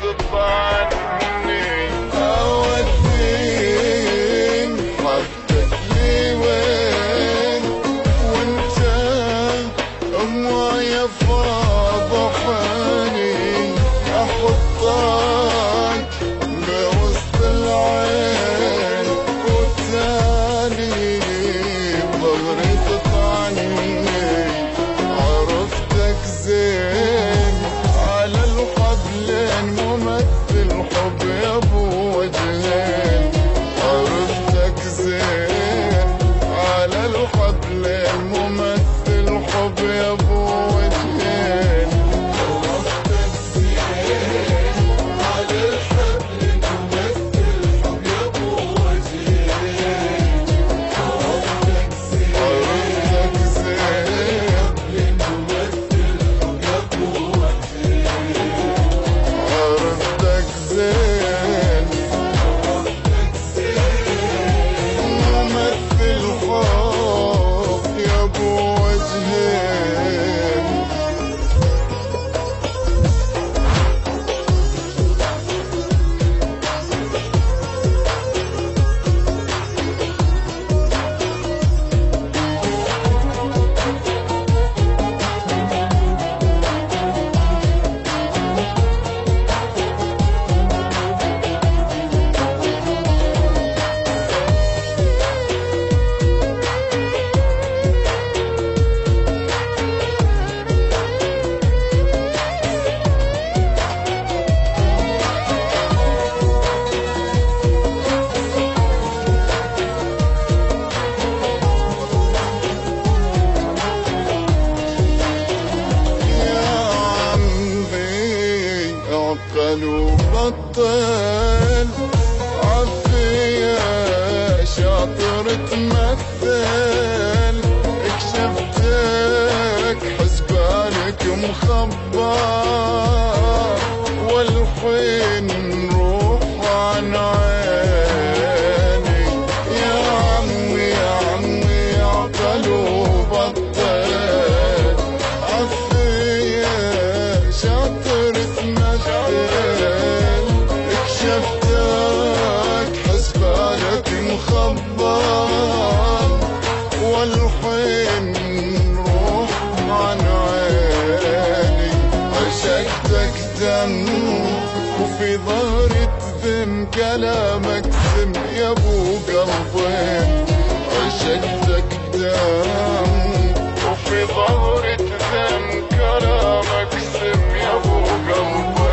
تطعني أودين حبك لي وين وانت أموايا فاضحاني أحطك بوسط العين وتالي ظهري تطعني عرفتك زين على الحبلين ممثل حب يا ابو وجهين عرفتك زين على الحبلين ممثل حب يا ابو وجهين عرفتك زين على الحبلين ممثل حب يا ابو وجهين عرفتك زين عرفتك زين ممثل حب يا ابو وجهين وبطل عفية شاطر تمثل اكشفتك حسبانك مخبر والحين نروح عن عيني يا عمي عقل وبطل عفية شاطر تمثل اكشفتك حسبانك مخبر والحين نروح عن عيني عشقتك دم وفي ظهري تذم كلامك سم يا ابو قلبين عشقتك دم وفي ظهري تذم كلامك سم يا ابو قلبين